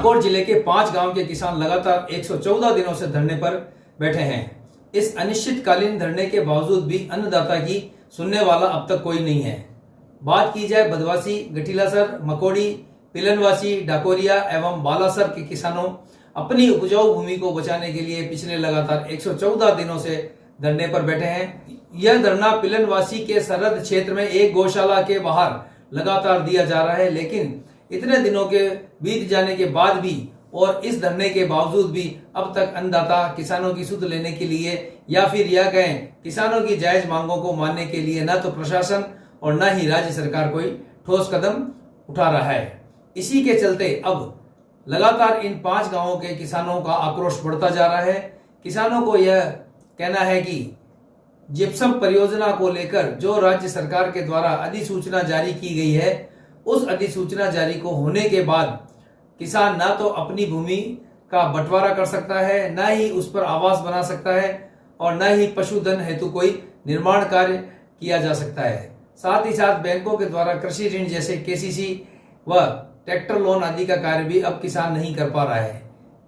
डाकोर जिले के 5 गांव के किसान लगातार 114 दिनों से धरने पर बैठे हैं। इस अनिश्चितकालीन धरने के बावजूद भी अन्नदाता की सुनने वाला अब तक कोई नहीं है। बात की जाए बदवासी, गठीलासर, मकोड़ी, पिलनवासी, डाकोरिया एवं बालासर के किसानों अपनी उपजाऊ भूमि को बचाने के लिए पिछले लगातार 114 दिनों से धरने पर बैठे हैं। यह धरना पिलनवासी के सरहद क्षेत्र में एक गौशाला के बाहर लगातार दिया जा रहा है, लेकिन इतने दिनों के बीत जाने के बाद भी और इस धरने के बावजूद भी अब तक अन्नदाता किसानों की सुध लेने के लिए या फिर यह कहें किसानों की जायज मांगों को मानने के लिए न तो प्रशासन और न ही राज्य सरकार कोई ठोस कदम उठा रहा है। इसी के चलते अब लगातार इन 5 गांवों के किसानों का आक्रोश बढ़ता जा रहा है। किसानों को यह कहना है कि जिप्सम परियोजना को लेकर जो राज्य सरकार के द्वारा अधिसूचना जारी की गई है, उस अधिसूचना जारी को होने के बाद किसान ना तो अपनी भूमि का बंटवारा कर सकता है, ना ही उस पर आवास बना सकता है और न ही पशुधन हेतु कोई निर्माण कार्य किया जा सकता है। साथ ही साथ बैंकों के द्वारा कृषि ऋण जैसे केसीसी व ट्रैक्टर लोन आदि का कार्य भी अब किसान नहीं कर पा रहा है,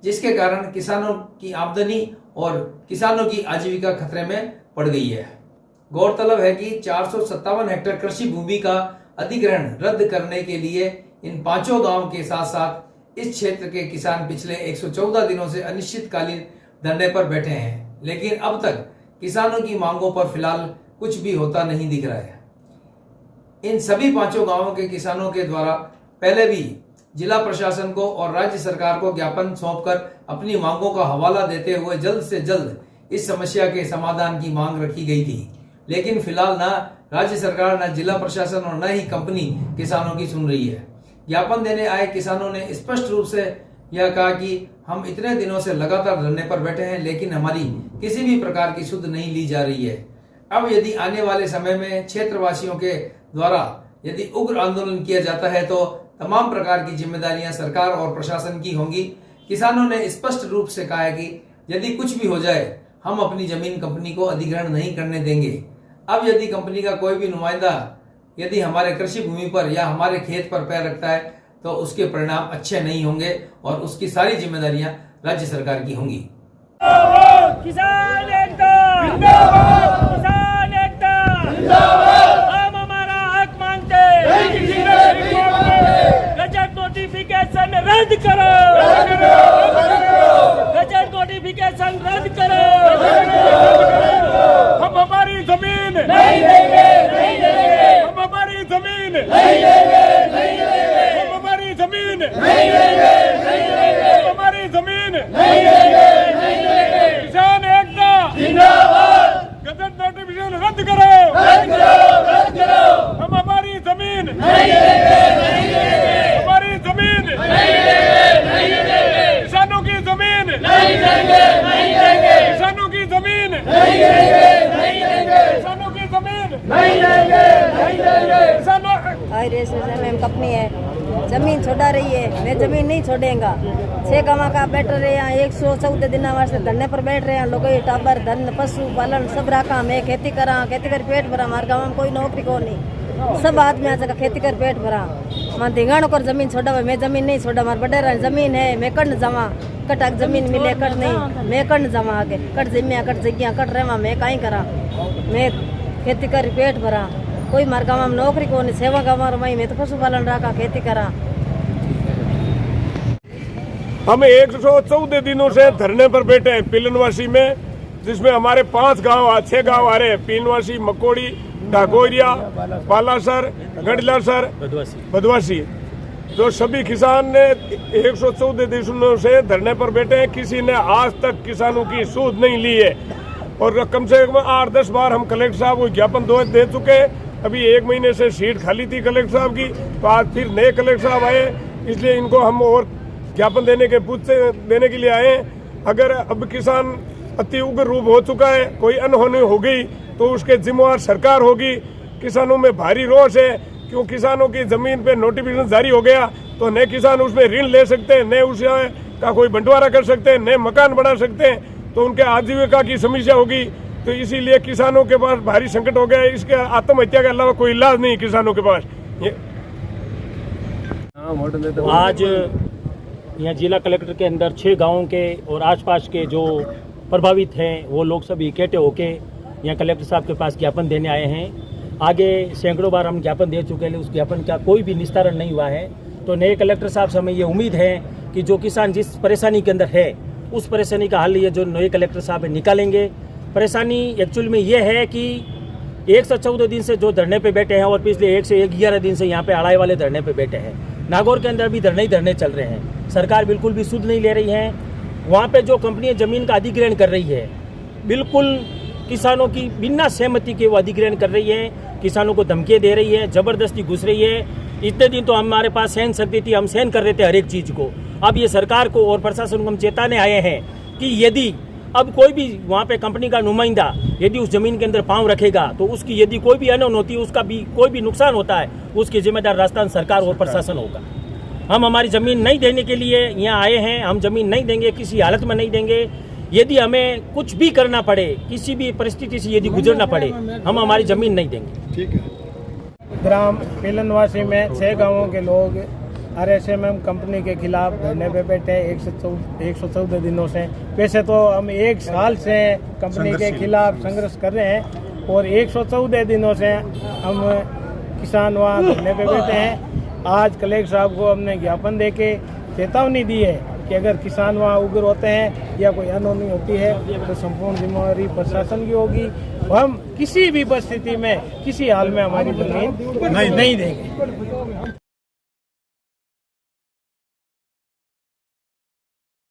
जिसके कारण किसानों की आमदनी और किसानों की आजीविका खतरे में पड़ गई है। गौरतलब है कि 457 हेक्टेयर कृषि भूमि का अधिग्रहण रद्द करने के लिए इन 5 गांव के साथ साथ इस क्षेत्र के किसान पिछले 114 दिनों से अनिश्चितकालीन धरने पर बैठे हैं, लेकिन अब तक किसानों की मांगों पर फिलहाल कुछ भी होता नहीं दिख रहा है। इन सभी 5 गांवों के किसानों के द्वारा पहले भी जिला प्रशासन को और राज्य सरकार को ज्ञापन सौंपकर अपनी मांगों का हवाला देते हुए जल्द से जल्द इस समस्या के समाधान की मांग रखी गई थी, लेकिन फिलहाल न राज्य सरकार, न जिला प्रशासन और न ही कंपनी किसानों की सुन रही है। ज्ञापन देने आए किसानों ने स्पष्ट रूप से यह कहा कि हम इतने दिनों से लगातार धरने पर बैठे हैं, लेकिन हमारी किसी भी प्रकार की सुध नहीं ली जा रही है। अब यदि आने वाले समय में क्षेत्रवासियों के द्वारा यदि उग्र आंदोलन किया जाता है तो तमाम प्रकार की जिम्मेदारियां सरकार और प्रशासन की होंगी। किसानों ने स्पष्ट रूप से कहा है कि यदि कुछ भी हो जाए हम अपनी जमीन कंपनी को अधिग्रहण नहीं करने देंगे। अब यदि कंपनी का कोई भी नुमाइंदा यदि हमारे कृषि भूमि पर या हमारे खेत पर पैर रखता है तो उसके परिणाम अच्छे नहीं होंगे और उसकी सारी जिम्मेदारियां राज्य सरकार की होंगी। किसान एकता जिंदाबाद, किसान एकता जिंदाबाद। हम हमारा हक मांगते गजट नोटिफिकेशन रद्द करो, गजट नोटिफिकेशन रद्द करो। हम हमारी जमीन नहीं देंगे, नहीं देंगे। हम हमारी जमीन नहीं देंगे, नहीं देंगे। हम हमारी जमीन नहीं देंगे, नहीं देंगे। हम हमारी जमीन नहीं देंगे, नहीं देंगे। किसान एकता जिंदाबाद, गजट नोटिफिकेशन रद्द करो, रद्द करो, रद्द करो। हम हमारी जमीन नहीं देंगे, नहीं देंगे। हमारी जमीन नहीं देंगे, नहीं देंगे। किसानों की जमीन नहीं देंगे, नहीं देंगे। किसानों की जमीन नहीं देंगे, नहीं देंगे। किसानों की जमीन नहीं देंगे, नहीं देंगे। किसानों कंपनी है, जमीन छोड़ा रही है, मैं जमीन नहीं छोड़ेगा। 6 गाँव का बैठ रहे हैं, 114 दिन वास्ते धरने पर बैठ रहे हैं। लोग टाबर धन पशु पालन सब रखा। मैं खेती करा, खेती कर पेट भरा। हमारे गाँव में कोई नौकरी को नहीं, सब आदमी आज खेती कर पेट भरा। मैं धिंगाणों कर जमीन छोड़ा हुआ, मैं जमीन नहीं छोड़ा। हमारे बडेरा जमीन है, मैं कट जमा कट जमीन मिले कट नहीं, मैं कट जमा आगे कट जमिया कट जगिया कट रहा। मैं कहीं करा, मैं खेती कर पेट भरा। कोई मार गाँव में नौकरी को नहीं, सेवा गाँव में तो पशुपालन रखा, खेती करा। हम 114 दिनों से धरने पर बैठे हैं पिलनवासी में, जिसमें हमारे 5 गांव 6 गांव आ रहे हैं। पिलनवासी, मकोड़ी, डाकोरिया, बालासर, गढ़लासर, बदवासी। जो सभी किसान ने 114 दिनों से धरने पर बैठे हैं। किसी ने आज तक किसानों की सूद नहीं ली है और कम से कम 8-10 बार हम कलेक्टर साहब को ज्ञापन दे चुके हैं। अभी 1 महीने से सीट खाली थी कलेक्टर साहब की, तो आज फिर नए कलेक्टर साहब आए, इसलिए इनको हम और ज्ञापन देने के लिए आए। अगर अब किसान अति उग्र रूप हो चुका है, कोई अनहोनी हो गई तो उसके जिम्मेवार सरकार होगी। किसानों में भारी रोष है, क्यों किसानों की जमीन पे नोटिफिकेशन जारी हो गया तो नए किसान उसमें ऋण ले सकते हैं, नए उसका कोई बंटवारा कर सकते हैं, नए मकान बना सकते हैं, तो उनके आजीविका की समस्या होगी। तो इसीलिए किसानों के पास भारी संकट हो गया है। इसके आत्महत्या के अलावा कोई इलाज नहीं किसानों के पास। आज यहाँ जिला कलेक्टर के अंदर 6 गांवों के और आसपास के जो प्रभावित हैं वो लोग सभी इकट्ठे होके यहाँ कलेक्टर साहब के पास ज्ञापन देने आए हैं। आगे सैकड़ों बार हम ज्ञापन दे चुके हैं, उस ज्ञापन का कोई भी निस्तारण नहीं हुआ है। तो नए कलेक्टर साहब से हमें ये उम्मीद है कि जो किसान जिस परेशानी के अंदर है उस परेशानी का हल ये जो नए कलेक्टर साहब निकालेंगे। परेशानी एक्चुअल में ये है कि 114 दिन से जो धरने पे बैठे हैं और पिछले 1 से 11 दिन से यहाँ पे अड़ाई वाले धरने पे बैठे हैं। नागौर के अंदर भी धरने ही धरने चल रहे हैं। सरकार बिल्कुल भी सुध नहीं ले रही है। वहाँ पे जो कंपनियाँ ज़मीन का अधिग्रहण कर रही है, बिल्कुल किसानों की बिना सहमति के वो अधिग्रहण कर रही है, किसानों को धमकियाँ दे रही है, ज़बरदस्ती घुस रही है। इतने दिन तो हमारे पास सहन शक्ति थी, हम सहन कर रहे थे हर एक चीज़ को। अब ये सरकार को और प्रशासन को हम चेताने आए हैं कि यदि अब कोई भी वहाँ पे कंपनी का नुमाइंदा यदि उस जमीन के अंदर पांव रखेगा तो उसकी यदि कोई भी अनहोनी होती है, उसका भी कोई भी नुकसान होता है, उसकी जिम्मेदार राजस्थान सरकार और प्रशासन होगा। हम हमारी ज़मीन नहीं देने के लिए यहाँ आए हैं। हम ज़मीन नहीं देंगे, किसी हालत में नहीं देंगे। यदि हमें कुछ भी करना पड़े, किसी भी परिस्थिति से यदि गुजरना पड़े, हम हमारी ज़मीन नहीं देंगे। ठीक है। ग्राम पिलनवासी में 6 गांवों के लोग RSMM कंपनी के खिलाफ धरने पे बैठे 114 दिनों से। वैसे तो हम 1 साल से कंपनी के खिलाफ संघर्ष कर रहे हैं और 114 दिनों से हम किसान वहाँ धरने पे बैठे हैं। आज कलेक्टर साहब को हमने ज्ञापन देके चेतावनी दी है कि अगर किसान वहाँ उग्र होते हैं या कोई अनहोनी होती है तो संपूर्ण जिम्मेवारी प्रशासन की होगी। हम किसी भी परिस्थिति में किसी हाल में हमारी जमीन नहीं देंगे।